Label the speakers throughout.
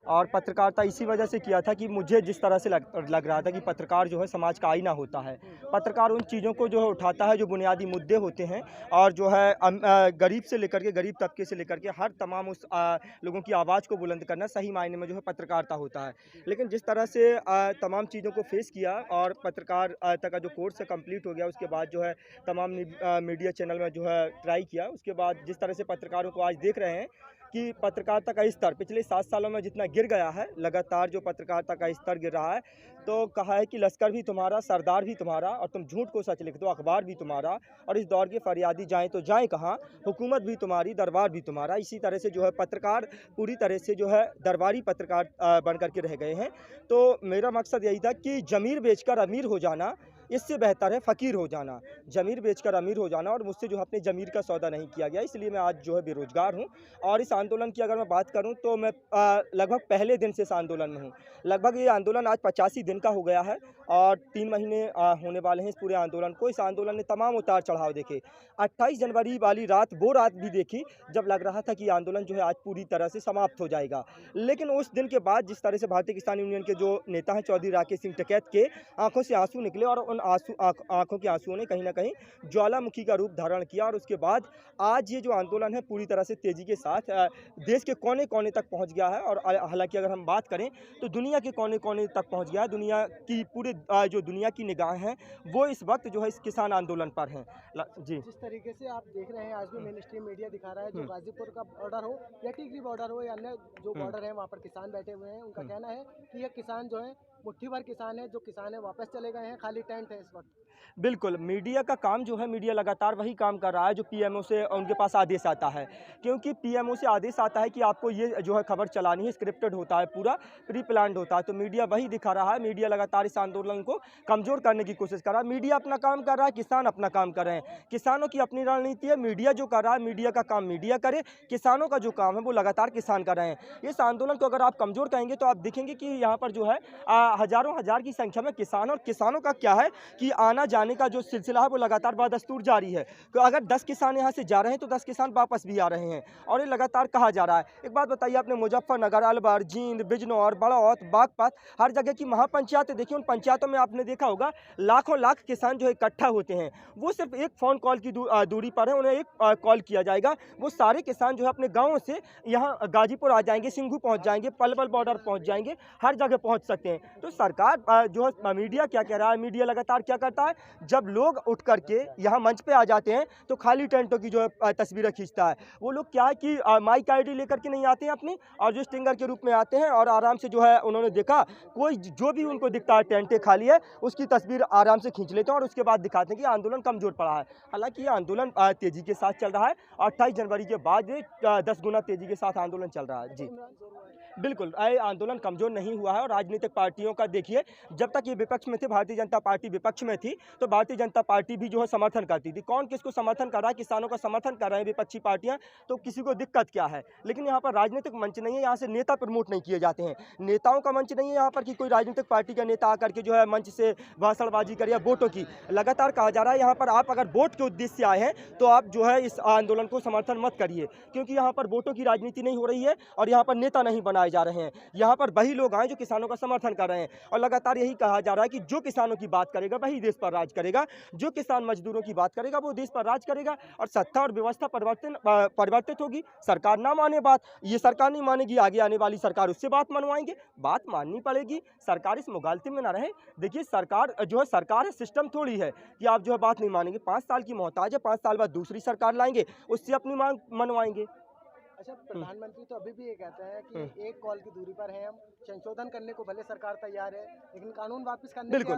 Speaker 1: और पत्रकारिता इसी वजह से किया था कि मुझे जिस तरह से लग रहा था कि पत्रकार जो है समाज का आईना होता है। पत्रकार उन चीज़ों को जो है उठाता है जो बुनियादी मुद्दे होते हैं, और जो है गरीब से लेकर के, गरीब तबके से लेकर के हर तमाम लोगों की आवाज़ को बुलंद करना सही मायने में जो है पत्रकारिता होता है। लेकिन जिस तरह से तमाम चीज़ों को फेस किया और पत्रकारिता का जो कोर्स है कंप्लीट हो गया, उसके बाद जो है तमाम मीडिया चैनल में जो है ट्राई किया। उसके बाद जिस तरह से पत्रकारों को आज देख रहे हैं कि पत्रकारिता का स्तर पिछले 7 सालों में जितना गिर गया है, लगातार जो पत्रकारिता का स्तर गिर रहा है, तो कहा है कि लश्कर भी तुम्हारा, सरदार भी तुम्हारा, और तुम झूठ को सच लिख दो, अखबार भी तुम्हारा, और इस दौर के फरियादी जाएं तो जाएं कहाँ, हुकूमत भी तुम्हारी, दरबार भी तुम्हारा। इसी तरह से जो है पत्रकार पूरी तरह से जो है दरबारी पत्रकार बन करके रह गए हैं। तो मेरा मकसद यही था कि ज़मीर बेचकर अमीर हो जाना इससे बेहतर है फ़कीर हो जाना। ज़मीर बेचकर अमीर हो जाना, और मुझसे जो है अपने ज़मीर का सौदा नहीं किया गया, इसलिए मैं आज जो है बेरोज़गार हूँ। और इस आंदोलन की अगर मैं बात करूँ तो मैं लगभग पहले दिन से इस आंदोलन में हूँ। लगभग ये आंदोलन आज 85 दिन का हो गया है, और 3 महीने होने वाले हैं इस पूरे आंदोलन को। इस आंदोलन ने तमाम उतार चढ़ाव देखे। 28 जनवरी वाली रात, वो रात भी देखी जब लग रहा था कि आंदोलन जो है आज पूरी तरह से समाप्त हो जाएगा। लेकिन उस दिन के बाद जिस तरह से भारतीय किसान यूनियन के जो नेता हैं चौधरी राकेश सिंह टिकैत के आंखों से आंसू निकले, और उन आंखों के आंसुओं ने कहीं ना कहीं ज्वालामुखी का रूप धारण किया, और उसके बाद आज ये जो आंदोलन है पूरी तरह से तेजी के साथ देश के कोने कोने तक पहुंच गया है। और हालांकि अगर हम बात करें तो दुनिया के कोने कोने तक पहुंच गया है। दुनिया की पूरे जो दुनिया की निगाहें हैं वो इस वक्त जो है इस किसान आंदोलन पर हैं। जी।
Speaker 2: जिस तरीके से आप देख रहे हैं आज भी मेन स्ट्रीम मीडिया दिखा रहा है, जो गाजीपुर का बॉर्डर हो या टिकरी बॉर्डर हो या अन्य जो बॉर्डर है, वहाँ पर किसान बैठे हुए हैं। उनका कहना है कि ये किसान जो है मुट्ठी भर किसान है, जो किसान है वापस चले गए हैं, खाली टेंट है इस वक्त।
Speaker 1: बिल्कुल, मीडिया का काम जो है, मीडिया लगातार वही काम कर रहा है जो पीएमओ से उनके पास आदेश आता है। क्योंकि पीएमओ से आदेश आता है कि आपको ये जो है खबर चलानी है, स्क्रिप्टेड होता है, पूरा प्री प्लान्ड होता है, तो मीडिया वही दिखा रहा है। मीडिया लगातार इस आंदोलन को कमज़ोर करने की कोशिश कर रहा है। मीडिया अपना काम कर रहा है, किसान अपना काम कर रहे हैं। किसानों की अपनी रणनीति है, मीडिया जो कर रहा है, मीडिया का काम मीडिया करे, किसानों का जो काम है वो लगातार किसान कर रहे हैं। इस आंदोलन को अगर आप कमज़ोर कहेंगे तो आप देखेंगे कि यहाँ पर जो है हज़ारों हज़ार की संख्या में किसान, और किसानों का क्या है कि आना जाने का जो सिलसिला है वो लगातार बदस्तूर जारी है। तो अगर 10 किसान यहाँ से जा रहे हैं तो 10 किसान वापस भी आ रहे हैं, और ये लगातार कहा जा रहा है। एक बात बताइए आपने, मुजफ्फरनगर, अलवर, जींद, बिजनौर, बड़ौत, बागपत, हर जगह की महापंचायतें देखिए। उन पंचायतों में आपने देखा होगा लाखों लाख किसान जो इकट्ठा होते हैं। वो सिर्फ एक फ़ोन कॉल की दूरी पर है, उन्हें एक कॉल किया जाएगा, वो सारे किसान जो है अपने गाँवों से यहाँ गाजीपुर आ जाएंगे, सिंघू पहुँच जाएंगे, पलवल बॉर्डर पहुँच जाएंगे, हर जगह पहुँच सकते हैं। तो सरकार जो है, मीडिया क्या कह रहा है, मीडिया लगातार क्या करता है, जब लोग उठ करके यहाँ मंच पे आ जाते हैं तो खाली टेंटों की जो है तस्वीरें खींचता है। वो लोग क्या है कि माइक आईडी लेकर के नहीं आते हैं अपनी, और जो स्टिंगर के रूप में आते हैं, और आराम से जो है उन्होंने देखा कोई जो भी उनको दिखता है टेंटें खाली है, उसकी तस्वीर आराम से खींच लेते हैं और उसके बाद दिखाते हैं कि आंदोलन कमजोर पड़ा है। हालांकि ये आंदोलन तेजी के साथ चल रहा है, 28 जनवरी के बाद 10 गुना तेजी के साथ आंदोलन चल रहा है। जी बिल्कुल, आंदोलन कमजोर नहीं हुआ है। और राजनीतिक पार्टियों का देखिए, जब तक ये विपक्ष में थे, भारतीय जनता पार्टी विपक्ष में थी, तो भारतीय जनता पार्टी भी जो है समर्थन करती थी। कौन किसको समर्थन कर रहा है, किसानों का समर्थन कर रहे हैं विपक्षी पार्टियां, तो किसी को दिक्कत क्या है। लेकिन यहाँ पर राजनीतिक मंच नहीं है, यहाँ से नेता प्रमोट नहीं किए जाते हैं, नेताओं का मंच नहीं है यहाँ पर कि कोई राजनीतिक पार्टी का नेता आकर के जो है मंच से भाषणबाजी करे या वोटों की। लगातार कहा जा रहा है यहाँ पर आप अगर वोट के उद्देश्य से आए हैं तो आप जो है इस आंदोलन को समर्थन मत करिए, क्योंकि यहाँ पर वोटों की राजनीति नहीं हो रही है और यहाँ पर नेता नहीं बनाए जा रहे हैं। यहाँ पर वही लोग आए जो किसानों का समर्थन कर रहे हैं, और लगातार यही कहा जा रहा है कि जो किसानों की बात करेगा वही देश पर राज करेगा, जो किसान मजदूरों की बात करेगा वो देश पर राज करेगा, और सत्ता और व्यवस्था परिवर्तित होगी। सरकार ना माने बात, ये सरकार नहीं मानेगी, आगे आने वाली सरकार उससे बात मनवाएंगे, बात माननी पड़ेगी। सरकार इस मुगालते में ना रहे। देखिए, सरकार जो है, सरकार है, सिस्टम थोड़ी है कि आप जो है बात नहीं मानेंगे। 5 साल की मोहताज है, 5 साल बाद दूसरी सरकार लाएंगे, उससे अपनी मांग मनवाएंगे।
Speaker 2: अच्छा, प्रधानमंत्री तो अभी भी ये कहते हैं कि एक कॉल की दूरी पर है, हम संशोधन करने को भले सरकार तैयार है, लेकिन कानून वापस करने की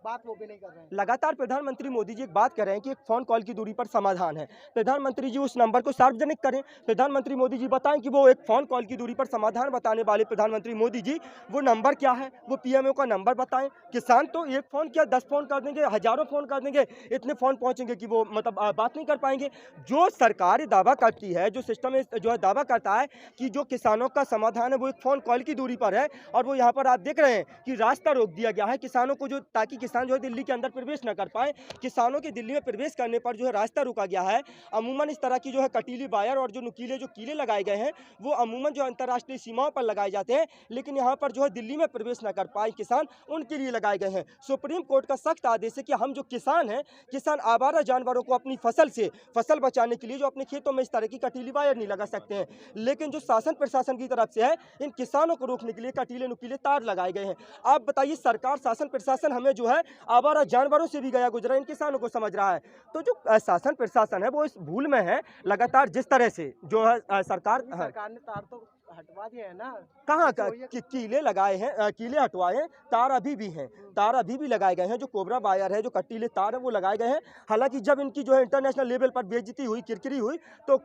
Speaker 2: बात वो भी नहीं कर रहे हैं।
Speaker 1: लगातार प्रधानमंत्री मोदी जी एक बात कर रहे हैं कि एक फ़ोन कॉल की दूरी पर समाधान है। प्रधानमंत्री जी उस नंबर को सार्वजनिक करें। प्रधानमंत्री मोदी जी बताएं कि वो एक फ़ोन कॉल की दूरी पर समाधान बताने वाले प्रधानमंत्री मोदी जी, वो नंबर क्या है, वो पीएमओ का नंबर बताएं। किसान तो एक फ़ोन क्या 10 फ़ोन कर देंगे, हज़ारों फ़ोन कर देंगे, इतने फ़ोन पहुँचेंगे कि वो मतलब बात नहीं कर पाएंगे। जो सरकार दावा करती है, जो सिस्टम जो है दावा करता है कि जो किसानों का समाधान है वो एक फ़ोन कॉल की दूरी पर है। और वो यहाँ पर आप देख रहे हैं कि रास्ता रोक दिया गया है किसानों को, जो ताकि किसान जो है दिल्ली के अंदर प्रवेश न कर पाए। किसानों के दिल्ली में प्रवेश करने पर जो है रास्ता रोका गया है। अमूमन इस तरह की जो है कटीली वायर और जो नुकीले जो कीले लगाए गए हैं वो अमूमन जो अंतर्राष्ट्रीय सीमाओं पर लगाए जाते हैं, लेकिन यहाँ पर जो है दिल्ली में प्रवेश न कर पाए किसान, उनके लिए लगाए गए हैं। सुप्रीम कोर्ट का सख्त आदेश है कि हम जो किसान हैं, किसान आवारा जानवरों को अपनी फसल बचाने के लिए जो अपने खेतों में इस तरह की कटीली वायर नहीं लगा सकते हैं, लेकिन जो शासन प्रशासन की तरफ से है इन किसानों को रोकने के लिए कटीले नुकीले तार लगाए गए हैं। आप बताइए, सरकार शासन प्रशासन हमें जो है आवारा जानवरों से भी गया गुजरा इन किसानों को समझ रहा है। तो जो शासन प्रशासन है वो इस भूल में है लगातार, जिस तरह से जो है सरकार
Speaker 2: ने तार तो हटवा दिए है ना,
Speaker 1: कहाँ का कीले लगाए हैं, कीले हटवाए हैं, तार अभी भी हैं, तार अभी भी लगाए गए हैं। जो कोबरा वायर है, जो कटीले तार है वो लगाए गए हैं। हालांकि जब इनकी जो है इंटरनेशनल लेवल पर बेइज्जती हुई, किरकिरी हुई, तो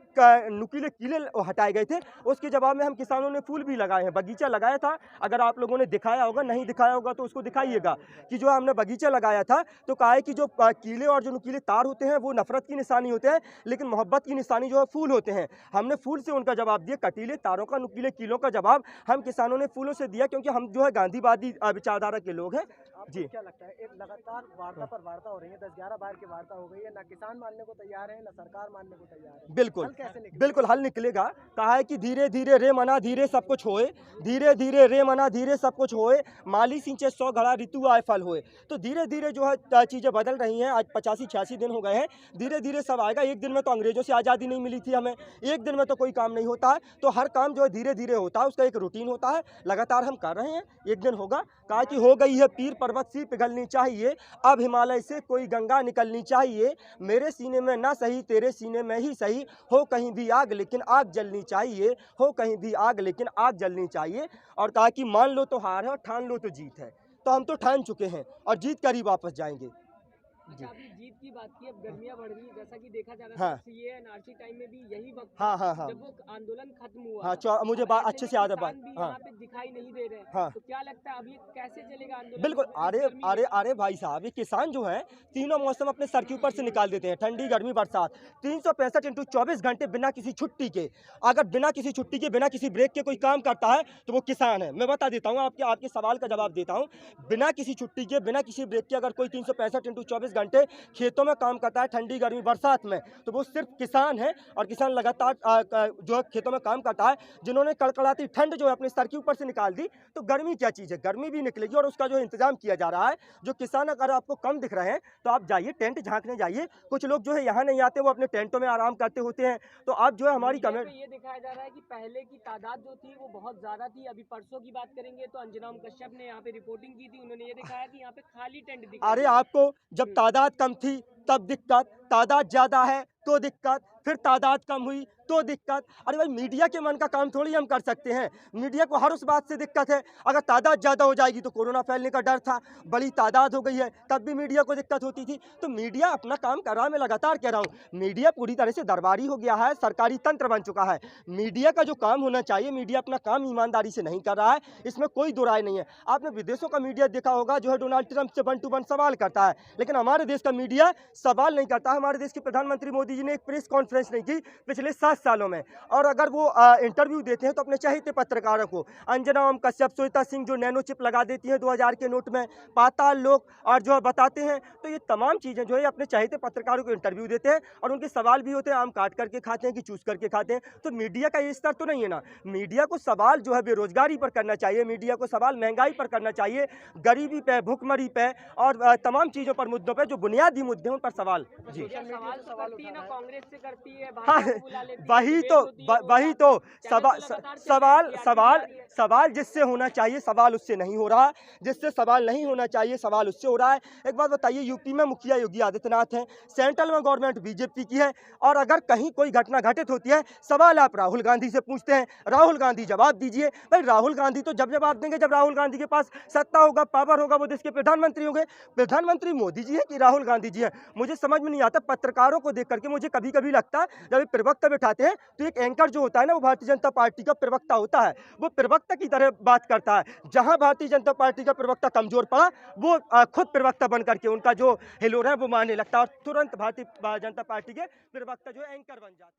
Speaker 1: नुकीले कीले हटाए गए थे। उसके जवाब में हम किसानों ने फूल भी लगाए हैं, बगीचा लगाया था। अगर आप लोगों ने दिखाया होगा, नहीं दिखाया होगा तो उसको दिखाइएगा कि जो हमने बगीचा लगाया था। तो कहा है कि जो कीले और जो नुकीले तार होते हैं वो नफरत की निशानी होते हैं, लेकिन मोहब्बत की निशानी जो है फूल होते हैं। हमने फूल से उनका जवाब दिया, कटीले तारों का, नुकीले कीलों का जवाब हम किसानों ने फूलों से दिया, क्योंकि हम जो है गांधीवादी विचारधारा के लोग हैं। जी,
Speaker 2: क्या लगता है, एक लगातार वार्ता पर वार्ता हो रही है, 10-11 बार की वार्ता हो गई है, ना किसान मानने को तैयार है, ना सरकार मानने को तैयार है।
Speaker 1: बिल्कुल हल निकलेगा। कहा है कि धीरे धीरे रे मना धीरे सब कुछ होए, धीरे धीरे रे मना धीरे सब कुछ होए, माली सिंचे 100 घड़ा ऋतु आए फल होए। तो धीरे धीरे जो है चीज़ें बदल रही हैं। आज 85-86 दिन हो गए हैं, धीरे धीरे सब आएगा। एक दिन में तो अंग्रेजों से आज़ादी नहीं मिली थी हमें, एक दिन में तो कोई काम नहीं होता है। तो हर काम जो है धीरे धीरे होता है, उसका एक रूटीन होता है, लगातार हम कर रहे हैं, एक दिन होगा। कहा कि हो गई है पीर पर्वत सी पिघलनी चाहिए, अब हिमालय से कोई गंगा निकलनी चाहिए, मेरे सीने में ना सही तेरे सीने में ही सही, हो कहीं भी आग लेकिन आग जलनी चाहिए, हो कहीं भी आग लेकिन आग जलनी चाहिए। और कहा कि मान लो तो हार है और ठान लो तो जीत है। तो हम तो ठान चुके हैं और जीत कर ही वापस जाएंगे।
Speaker 3: अच्छा, आपने जीत की बात की, अब गर्मियां बढ़ रही है, जैसा कि देखा जा रहा है।
Speaker 1: हाँ।
Speaker 3: सीए एनआरसी टाइम में भी यही वक्त
Speaker 1: हाँ,
Speaker 3: था,
Speaker 1: हाँ, हाँ।
Speaker 3: जब वो आंदोलन खत्म हुआ।
Speaker 1: हाँ, मुझे बात अच्छे से याद है बात।
Speaker 3: भी
Speaker 1: हाँ,
Speaker 3: यहाँ पे दिखाई नहीं दे रहे हैं।
Speaker 1: हाँ।
Speaker 3: तो क्या लगता है अभी कैसे चलेगा आंदोलन?
Speaker 1: बिल्कुल। अरे भाई साहब, ये किसान जो है तीनों मौसम अपने सर के ऊपर से निकाल देते हैं, ठंडी, गर्मी, बरसात। 365 इंटू 24 घंटे बिना किसी छुट्टी के, अगर बिना किसी छुट्टी के, बिना किसी ब्रेक के कोई काम करता है तो वो किसान है। मैं बता देता हूँ, आपके सवाल का जवाब देता हूँ। बिना किसी छुट्टी के, बिना किसी ब्रेक के अगर कोई 365 इंटू 24 घंटे खेतों में काम करता है, ठंडी, गर्मी, बरसात में, तो वो सिर्फ किसान है। और किसान लगातार जो है खेतों में काम करता है। जिन्होंने कड़कड़ाती ठंड जो है अपने सर के ऊपर से निकाल दी, तो गर्मी क्या चीज़ है, गर्मी भी निकलेगी और उसका जो इंतजाम किया जा रहा है। जो किसान अगर आपको कम दिख रहे हैं तो आप जाइए, टेंट झांकने जाइए। कुछ लोग जो है यहाँ नहीं आते, वो अपने टेंटों में आराम करते होते हैं। तो आप जो है हमारी कमेंट,
Speaker 3: ये दिखाया जा रहा है कि पहले की तादाद जो थी वो बहुत ज्यादा थी। अभी परसों की बात करेंगे तो अंजना कश्यप ने यहाँ पे रिपोर्टिंग की थी, उन्होंने ये दिखाया कि यहाँ पे खाली टेंट दिखाई।
Speaker 1: अरे आपको जब तादाद कम थी तब दिक्कत, तादाद ज़्यादा है तो दिक्कत, फिर तादाद कम हुई तो दिक्कत। अरे भाई, मीडिया के मन का काम थोड़ी हम कर सकते हैं। मीडिया को हर उस बात से दिक्कत है। अगर तादाद ज़्यादा हो जाएगी तो कोरोना फैलने का डर था, बड़ी तादाद हो गई है तब भी मीडिया को दिक्कत होती थी। तो मीडिया अपना काम कर रहा है। मैं लगातार कह रहा हूँ, मीडिया पूरी तरह से दरबारी हो गया है, सरकारी तंत्र बन चुका है। मीडिया का जो काम होना चाहिए, मीडिया अपना काम ईमानदारी से नहीं कर रहा है, इसमें कोई दो राय नहीं है। आपने विदेशों का मीडिया देखा होगा, जो है डोनाल्ड ट्रंप से 1 to 1 सवाल करता है, लेकिन हमारे देश का मीडिया सवाल नहीं करता है। हमारे देश के प्रधानमंत्री मोदी जी ने एक प्रेस कॉन्फ्रेंस नहीं की पिछले 7 सालों में। और अगर वो इंटरव्यू देते हैं तो अपने चहेते पत्रकारों को, अंजना ओम कश्यप, श्वेता सिंह जो नैनो चिप लगा देती हैं 2000 के नोट में, पाताल लोक, और जो बताते हैं, तो ये तमाम चीज़ें जो है अपने चहेते पत्रकारों को इंटरव्यू देते हैं और उनके सवाल भी होते हैं, आम काट करके खाते हैं कि चूस करके खाते हैं। तो मीडिया का ये स्तर तो नहीं है ना। मीडिया को सवाल जो है बेरोजगारी पर करना चाहिए, मीडिया को सवाल महंगाई पर करना चाहिए, गरीबी पे, भुखमरी पे और तमाम चीज़ों पर, मुद्दों पर जो बुनियादी मुद्दे हैं उन पर सवाल। जी,
Speaker 3: कांग्रेस से करती है,
Speaker 1: हाँ, वही तो सवाल जिससे होना चाहिए सवाल उससे नहीं हो रहा, जिससे सवाल नहीं होना चाहिए सवाल उससे हो रहा है। एक बात बताइए, यूपी में मुखिया योगी आदित्यनाथ हैं, सेंट्रल में गवर्नमेंट बीजेपी की है, और अगर कहीं कोई घटना घटित होती है सवाल आप राहुल गांधी से पूछते हैं, राहुल गांधी जवाब दीजिए। भाई, राहुल गांधी तो जब जवाब देंगे जब राहुल गांधी के पास सत्ता होगा, पावर होगा, वो देश के प्रधानमंत्री होंगे। प्रधानमंत्री मोदी जी है कि राहुल गांधी जी है, मुझे समझ में नहीं आता। पत्रकारों को देख करके मुझे कभी कभी लगता है, जब प्रवक्ता बिठाते हैं तो एक एंकर जो होता है ना, वो भारतीय जनता पार्टी का प्रवक्ता होता है, वो प्रवक्ता की तरह बात करता है। जहां भारतीय जनता पार्टी का प्रवक्ता कमजोर पड़ा, वो खुद प्रवक्ता बन करके उनका जो हिलोरा है वो मारने लगता है और तुरंत भारतीय जनता पार्टी के प्रवक्ता जो है एंकर बन जाते हैं।